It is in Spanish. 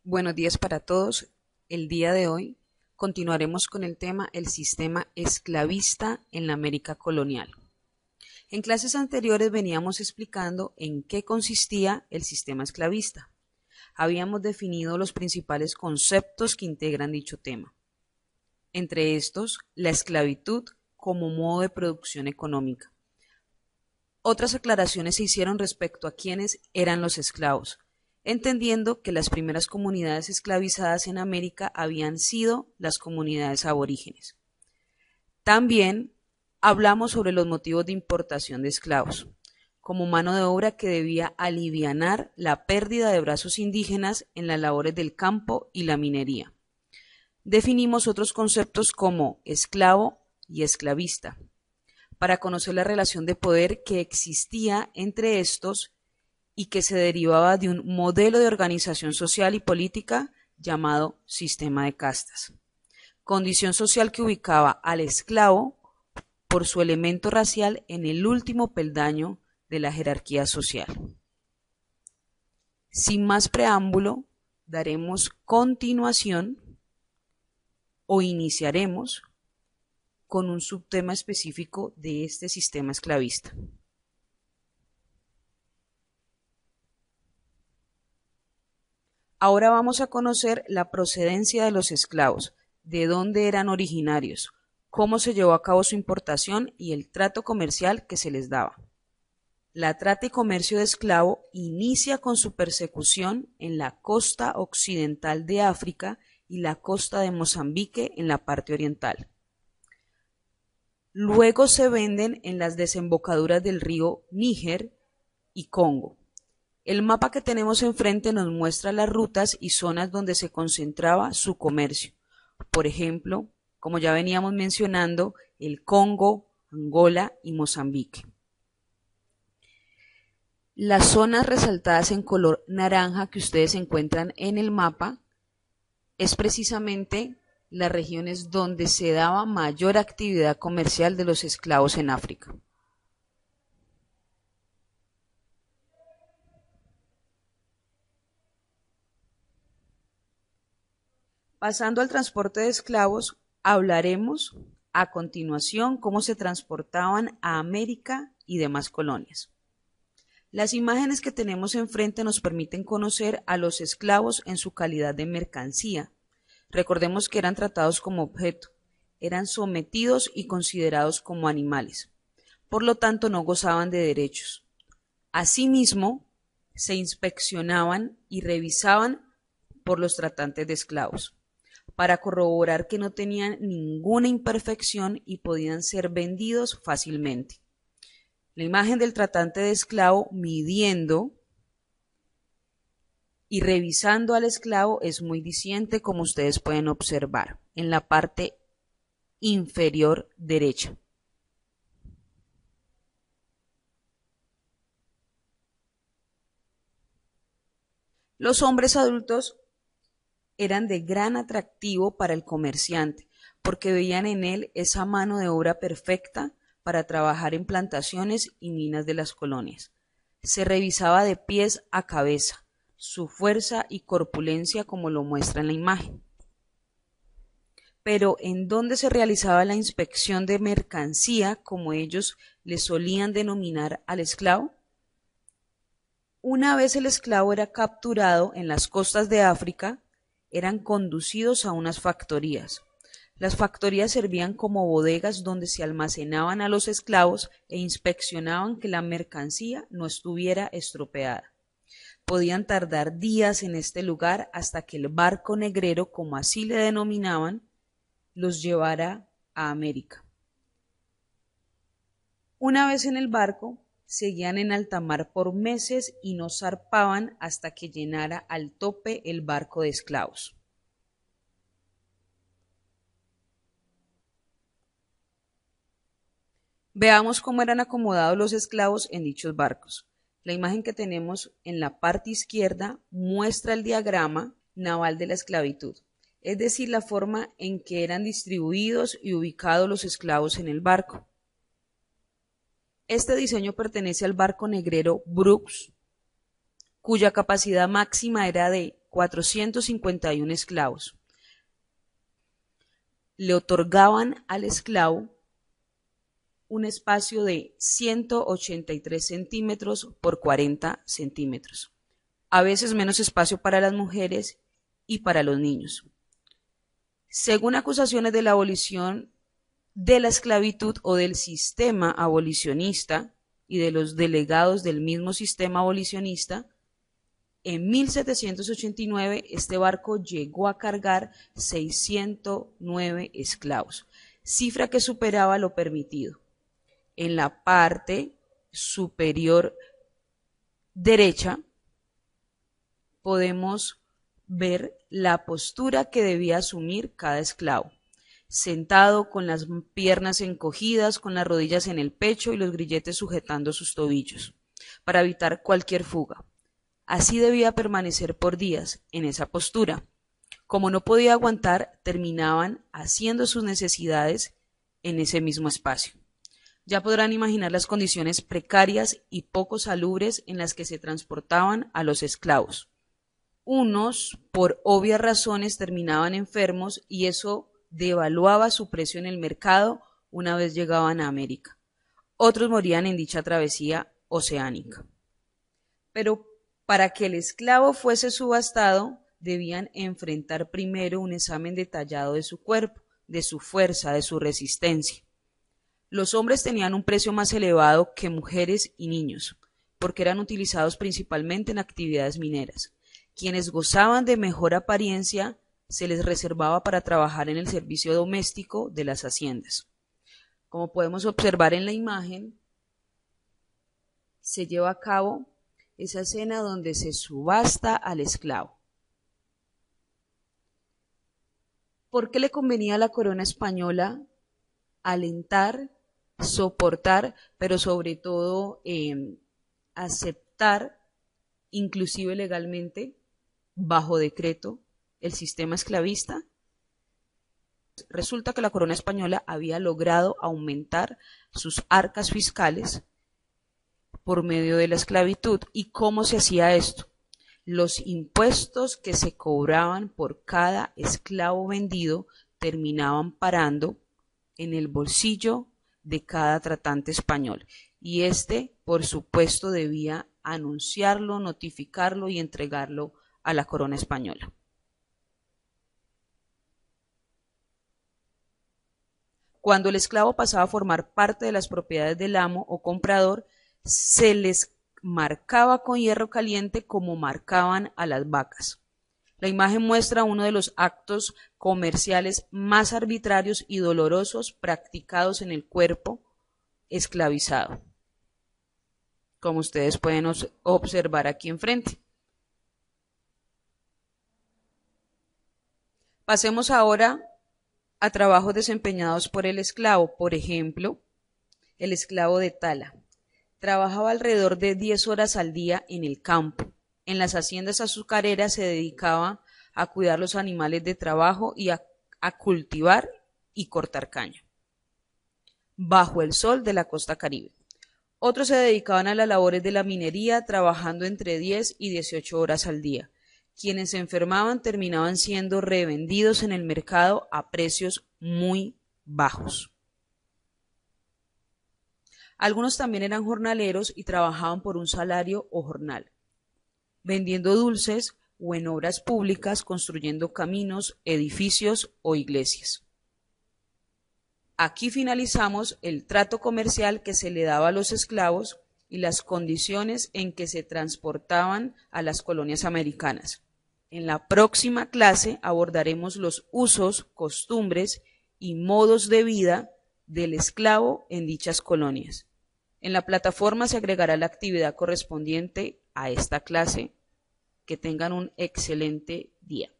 Buenos días para todos. El día de hoy continuaremos con el tema el sistema esclavista en la América colonial. En clases anteriores veníamos explicando en qué consistía el sistema esclavista. Habíamos definido los principales conceptos que integran dicho tema. Entre estos, la esclavitud como modo de producción económica. Otras aclaraciones se hicieron respecto a quiénes eran los esclavos, entendiendo que las primeras comunidades esclavizadas en América habían sido las comunidades aborígenes. También hablamos sobre los motivos de importación de esclavos, como mano de obra que debía alivianar la pérdida de brazos indígenas en las labores del campo y la minería. Definimos otros conceptos como esclavo y esclavista, para conocer la relación de poder que existía entre estos y que se derivaba de un modelo de organización social y política llamado sistema de castas, condición social que ubicaba al esclavo por su elemento racial en el último peldaño de la jerarquía social. Sin más preámbulo, daremos continuación o iniciaremos con un subtema específico de este sistema esclavista. Ahora vamos a conocer la procedencia de los esclavos, de dónde eran originarios, cómo se llevó a cabo su importación y el trato comercial que se les daba. La trata y comercio de esclavo inicia con su persecución en la costa occidental de África y la costa de Mozambique en la parte oriental. Luego se venden en las desembocaduras del río Níger y Congo. El mapa que tenemos enfrente nos muestra las rutas y zonas donde se concentraba su comercio. Por ejemplo, como ya veníamos mencionando, el Congo, Angola y Mozambique. Las zonas resaltadas en color naranja que ustedes encuentran en el mapa es precisamente las regiones donde se daba mayor actividad comercial de los esclavos en África. Pasando al transporte de esclavos, hablaremos a continuación cómo se transportaban a América y demás colonias. Las imágenes que tenemos enfrente nos permiten conocer a los esclavos en su calidad de mercancía. Recordemos que eran tratados como objeto, eran sometidos y considerados como animales. Por lo tanto, no gozaban de derechos. Asimismo, se inspeccionaban y revisaban por los tratantes de esclavos, para corroborar que no tenían ninguna imperfección y podían ser vendidos fácilmente. La imagen del tratante de esclavo midiendo y revisando al esclavo es muy diciente, como ustedes pueden observar en la parte inferior derecha. Los hombres adultos eran de gran atractivo para el comerciante, porque veían en él esa mano de obra perfecta para trabajar en plantaciones y minas de las colonias. Se revisaba de pies a cabeza su fuerza y corpulencia como lo muestra en la imagen. Pero ¿en dónde se realizaba la inspección de mercancía, como ellos le solían denominar al esclavo? Una vez el esclavo era capturado en las costas de África, eran conducidos a unas factorías. Las factorías servían como bodegas donde se almacenaban a los esclavos e inspeccionaban que la mercancía no estuviera estropeada. Podían tardar días en este lugar hasta que el barco negrero, como así le denominaban, los llevara a América. Una vez en el barco, seguían en alta mar por meses y no zarpaban hasta que llenara al tope el barco de esclavos. Veamos cómo eran acomodados los esclavos en dichos barcos. La imagen que tenemos en la parte izquierda muestra el diagrama naval de la esclavitud, es decir, la forma en que eran distribuidos y ubicados los esclavos en el barco. Este diseño pertenece al barco negrero Brooks, cuya capacidad máxima era de 451 esclavos. Le otorgaban al esclavo un espacio de 183 centímetros por 40 centímetros. A veces menos espacio para las mujeres y para los niños. Según acusaciones de la abolición de la esclavitud o del sistema abolicionista y de los delegados del mismo sistema abolicionista, en 1789 este barco llegó a cargar 609 esclavos, cifra que superaba lo permitido. En la parte superior derecha podemos ver la postura que debía asumir cada esclavo, sentado con las piernas encogidas, con las rodillas en el pecho y los grilletes sujetando sus tobillos, para evitar cualquier fuga. Así debía permanecer por días, en esa postura. Como no podía aguantar, terminaban haciendo sus necesidades en ese mismo espacio. Ya podrán imaginar las condiciones precarias y poco salubres en las que se transportaban a los esclavos. Unos, por obvias razones, terminaban enfermos y eso devaluaba su precio en el mercado una vez llegaban a América. Otros morían en dicha travesía oceánica. Pero para que el esclavo fuese subastado, debían enfrentar primero un examen detallado de su cuerpo, de su fuerza, de su resistencia. Los hombres tenían un precio más elevado que mujeres y niños, porque eran utilizados principalmente en actividades mineras. Quienes gozaban de mejor apariencia se les reservaba para trabajar en el servicio doméstico de las haciendas. Como podemos observar en la imagen, se lleva a cabo esa escena donde se subasta al esclavo. ¿Por qué le convenía a la corona española alentar, soportar, pero sobre todo aceptar, inclusive legalmente, bajo decreto, el sistema esclavista? Resulta que la corona española había logrado aumentar sus arcas fiscales por medio de la esclavitud. ¿Y cómo se hacía esto? Los impuestos que se cobraban por cada esclavo vendido terminaban parando en el bolsillo de cada tratante español, y este, por supuesto, debía anunciarlo, notificarlo y entregarlo a la corona española. Cuando el esclavo pasaba a formar parte de las propiedades del amo o comprador, se les marcaba con hierro caliente como marcaban a las vacas. La imagen muestra uno de los actos comerciales más arbitrarios y dolorosos practicados en el cuerpo esclavizado, como ustedes pueden observar aquí enfrente. Pasemos ahora a trabajos desempeñados por el esclavo. Por ejemplo, el esclavo de tala. Trabajaba alrededor de 10 horas al día en el campo. En las haciendas azucareras se dedicaba a cuidar los animales de trabajo y a cultivar y cortar caña, bajo el sol de la costa caribe. Otros se dedicaban a las labores de la minería, trabajando entre 10 y 18 horas al día. Quienes se enfermaban terminaban siendo revendidos en el mercado a precios muy bajos. Algunos también eran jornaleros y trabajaban por un salario o jornal, vendiendo dulces o en obras públicas, construyendo caminos, edificios o iglesias. Aquí finalizamos el trato comercial que se le daba a los esclavos y las condiciones en que se transportaban a las colonias americanas. En la próxima clase abordaremos los usos, costumbres y modos de vida del esclavo en dichas colonias. En la plataforma se agregará la actividad correspondiente a esta clase. Que tengan un excelente día.